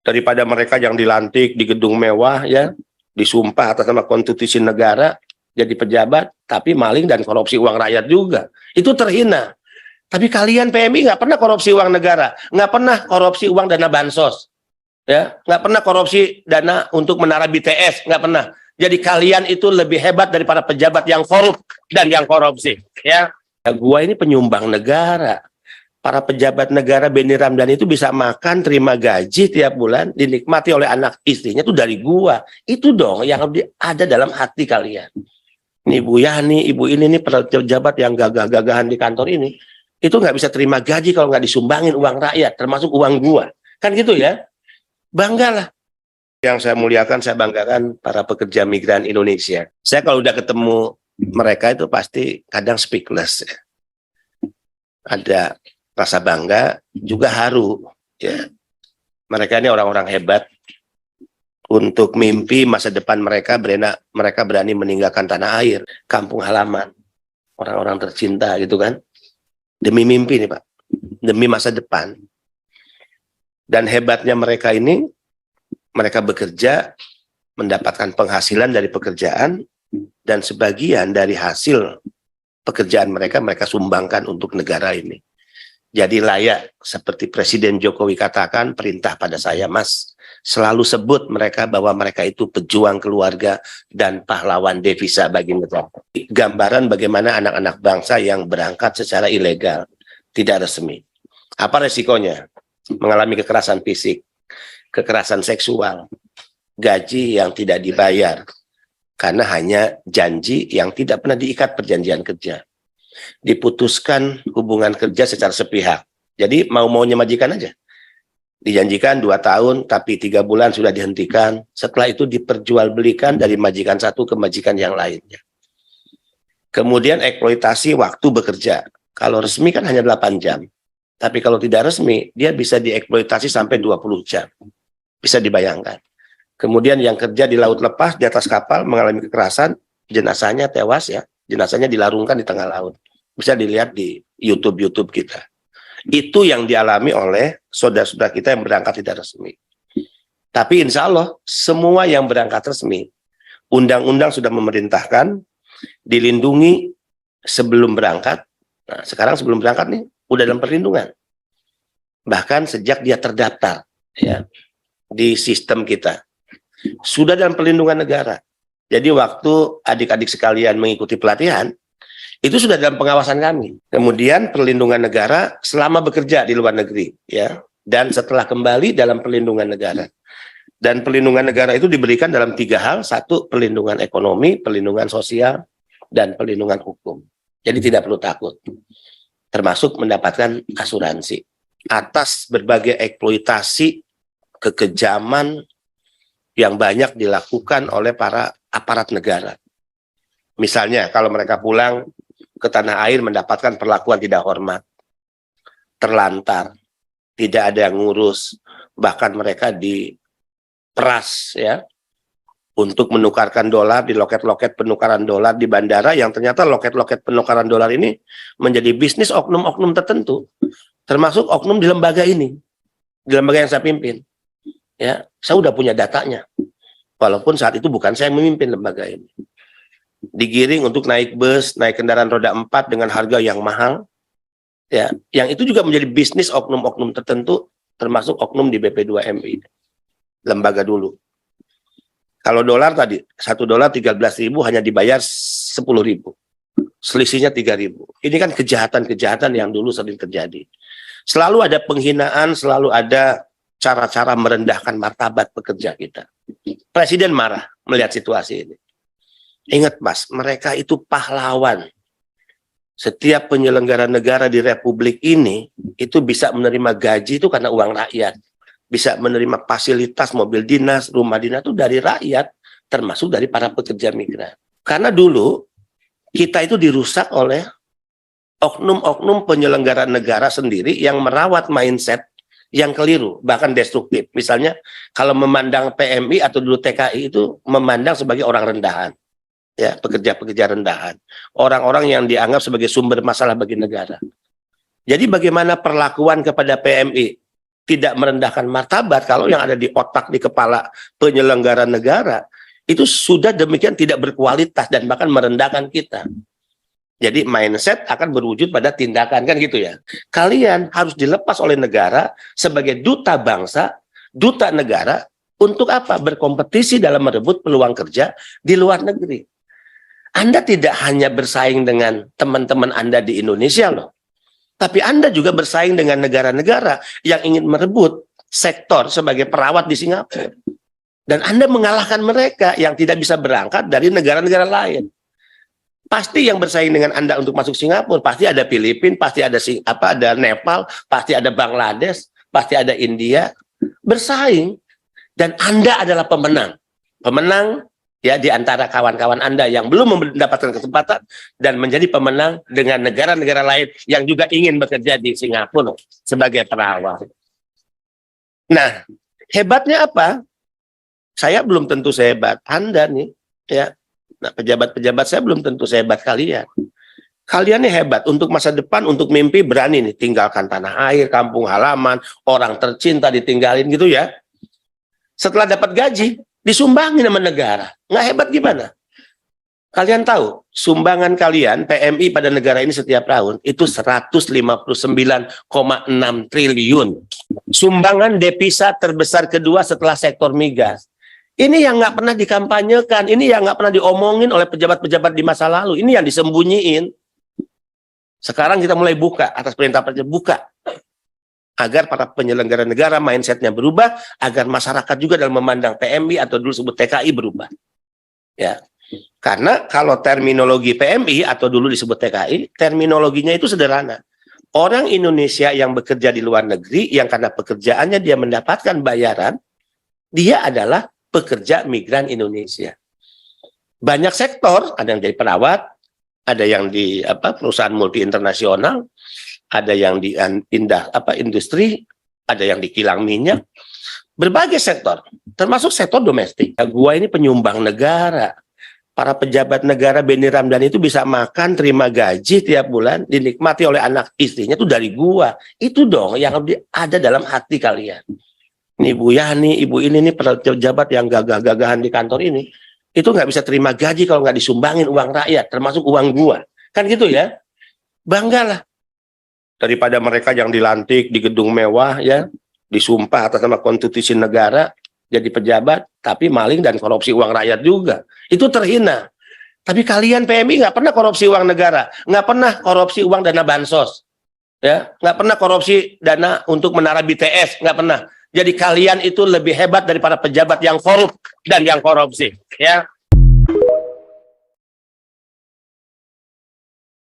daripada mereka yang dilantik di gedung mewah ya, disumpah atas nama konstitusi negara jadi pejabat, tapi maling dan korupsi uang rakyat juga. Itu terhina. Tapi kalian PMI nggak pernah korupsi uang negara, nggak pernah korupsi uang dana bansos, ya, nggak pernah korupsi dana untuk menara BTS, nggak pernah. Jadi kalian itu lebih hebat daripada pejabat yang korup dan yang korupsi, ya. Gua ini penyumbang negara. Para pejabat negara Benny Ramdhani itu bisa makan, terima gaji tiap bulan, dinikmati oleh anak istrinya itu dari gua. Itu dong yang ada dalam hati kalian. Ini Ibu Yani, Ibu ini pejabat yang gagah-gagahan di kantor ini, itu nggak bisa terima gaji kalau nggak disumbangin uang rakyat, termasuk uang gua. Kan gitu ya? Banggalah. Yang saya muliakan, saya banggakan para pekerja migran Indonesia. Saya kalau udah ketemu mereka itu pasti kadang speechless. Ya. Ada rasa bangga, juga haru. Ya. Mereka ini orang-orang hebat. Untuk mimpi masa depan mereka berani meninggalkan tanah air, kampung halaman, orang-orang tercinta gitu kan. Demi mimpi nih Pak, demi masa depan. Dan hebatnya mereka ini, mereka bekerja, mendapatkan penghasilan dari pekerjaan, dan sebagian dari hasil pekerjaan mereka sumbangkan untuk negara ini. Jadi layak, seperti Presiden Jokowi katakan, perintah pada saya, Mas, selalu sebut mereka bahwa mereka itu pejuang keluarga dan pahlawan devisa bagi negara. Gambaran bagaimana anak-anak bangsa yang berangkat secara ilegal, tidak resmi. Apa resikonya? Mengalami kekerasan fisik, kekerasan seksual, gaji yang tidak dibayar, karena hanya janji yang tidak pernah diikat perjanjian kerja. Diputuskan hubungan kerja secara sepihak. Jadi mau-maunya majikan aja. Dijanjikan 2 tahun, tapi 3 bulan sudah dihentikan. Setelah itu diperjualbelikan dari majikan satu ke majikan yang lainnya. Kemudian eksploitasi waktu bekerja. Kalau resmi kan hanya 8 jam. Tapi kalau tidak resmi, dia bisa dieksploitasi sampai 20 jam. Bisa dibayangkan. Kemudian yang kerja di laut lepas, di atas kapal, mengalami kekerasan, jenazahnya tewas ya. Jenazahnya dilarungkan di tengah laut. Bisa dilihat di YouTube kita. Itu yang dialami oleh saudara-saudara kita yang berangkat tidak resmi. Tapi insya Allah, semua yang berangkat resmi, undang-undang sudah memerintahkan, dilindungi sebelum berangkat. Nah, sekarang sebelum berangkat nih, udah dalam perlindungan. Bahkan sejak dia terdaftar ya, di sistem kita. Sudah dalam perlindungan negara. Jadi waktu adik-adik sekalian mengikuti pelatihan, itu sudah dalam pengawasan kami. Kemudian perlindungan negara selama bekerja di luar negeri, ya, dan setelah kembali dalam perlindungan negara. Dan perlindungan negara itu diberikan dalam 3 hal: 1, perlindungan ekonomi, perlindungan sosial, dan perlindungan hukum. Jadi tidak perlu takut, termasuk mendapatkan asuransi atas berbagai eksploitasi, kekejaman yang banyak dilakukan oleh para aparat negara. Misalnya kalau mereka pulang ke tanah air mendapatkan perlakuan tidak hormat, terlantar, tidak ada yang ngurus, bahkan mereka diperas ya untuk menukarkan dolar di loket-loket penukaran dolar di bandara, yang ternyata loket-loket penukaran dolar ini menjadi bisnis oknum-oknum tertentu, termasuk oknum di lembaga ini, di lembaga yang saya pimpin. Ya, saya udah punya datanya. Walaupun saat itu bukan saya yang memimpin lembaga ini. Digiring untuk naik bus, naik kendaraan roda 4 dengan harga yang mahal. Ya, yang itu juga menjadi bisnis oknum-oknum tertentu, termasuk oknum di BP2MI. Lembaga dulu. Kalau dolar tadi, 1 dolar 13.000 hanya dibayar 10.000. Selisihnya 3.000. Ini kan kejahatan-kejahatan yang dulu sering terjadi. Selalu ada penghinaan, selalu ada cara-cara merendahkan martabat pekerja kita. Presiden marah melihat situasi ini. Ingat Mas, mereka itu pahlawan. Setiap penyelenggara negara di Republik ini itu bisa menerima gaji itu karena uang rakyat. Bisa menerima fasilitas mobil dinas, rumah dinas itu dari rakyat, termasuk dari para pekerja migran. Karena dulu kita itu dirusak oleh oknum-oknum penyelenggara negara sendiri yang merawat mindset yang keliru, bahkan destruktif. Misalnya, kalau memandang PMI atau dulu TKI itu memandang sebagai orang rendahan, ya, pekerja-pekerja rendahan, orang-orang yang dianggap sebagai sumber masalah bagi negara. Jadi bagaimana perlakuan kepada PMI? tidak merendahkan martabat kalau yang ada di otak di kepala penyelenggara negara itu sudah demikian tidak berkualitas dan bahkan merendahkan kita. Jadi mindset akan berwujud pada tindakan, kan gitu ya. Kalian harus dilepas oleh negara sebagai duta bangsa, duta negara untuk apa? Berkompetisi dalam merebut peluang kerja di luar negeri. Anda tidak hanya bersaing dengan teman-teman Anda di Indonesia loh. Tapi Anda juga bersaing dengan negara-negara yang ingin merebut sektor sebagai perawat di Singapura. Dan Anda mengalahkan mereka yang tidak bisa berangkat dari negara-negara lain. Pasti yang bersaing dengan Anda untuk masuk Singapura, pasti ada Filipina, pasti ada ada Nepal, pasti ada Bangladesh, pasti ada India. Bersaing. Dan Anda adalah pemenang. Pemenang ya di antara kawan-kawan Anda yang belum mendapatkan kesempatan dan menjadi pemenang dengan negara-negara lain yang juga ingin bekerja di Singapura sebagai perawat. Nah, hebatnya apa? Saya belum tentu sehebat Anda nih, ya. Nah, pejabat-pejabat saya belum tentu sehebat kalian. Kalian nih hebat untuk masa depan, untuk mimpi berani nih tinggalkan tanah air, kampung halaman, orang tercinta ditinggalin gitu ya. Setelah dapat gaji, disumbangin sama negara. Nggak hebat gimana? Kalian tahu, sumbangan kalian PMI pada negara ini setiap tahun itu 159,6 triliun. Sumbangan devisa terbesar kedua setelah sektor migas. Ini yang nggak pernah dikampanyekan, ini yang nggak pernah diomongin oleh pejabat-pejabat di masa lalu, ini yang disembunyiin. Sekarang kita mulai buka, atas perintah presiden buka. Agar para penyelenggara negara mindsetnya berubah, agar masyarakat juga dalam memandang PMI atau dulu sebut TKI berubah. Ya, karena kalau terminologi PMI atau dulu disebut TKI, terminologinya itu sederhana. Orang Indonesia yang bekerja di luar negeri, yang karena pekerjaannya dia mendapatkan bayaran, dia adalah pekerja migran Indonesia. Banyak sektor, ada yang jadi perawat, ada yang di perusahaan multi internasional, ada yang di industri, ada yang di kilang minyak, berbagai sektor, termasuk sektor domestik. Gua ini penyumbang negara. Para pejabat negara Benny Ramdhani itu bisa makan, terima gaji tiap bulan, dinikmati oleh anak istrinya itu dari gua. Itu dong yang ada dalam hati kalian. Nih Bu Yani, Ibu ini nih pejabat yang gagah-gagahan di kantor ini, itu nggak bisa terima gaji kalau nggak disumbangin uang rakyat, termasuk uang gua. Kan gitu ya? Banggalah. Daripada mereka yang dilantik di gedung mewah ya, disumpah atas nama konstitusi negara, jadi pejabat, tapi maling dan korupsi uang rakyat juga. Itu terhina. Tapi kalian PMI nggak pernah korupsi uang negara, nggak pernah korupsi uang dana bansos, ya, nggak pernah korupsi dana untuk menara BTS, nggak pernah. Jadi kalian itu lebih hebat daripada pejabat yang korup dan yang korupsi, ya.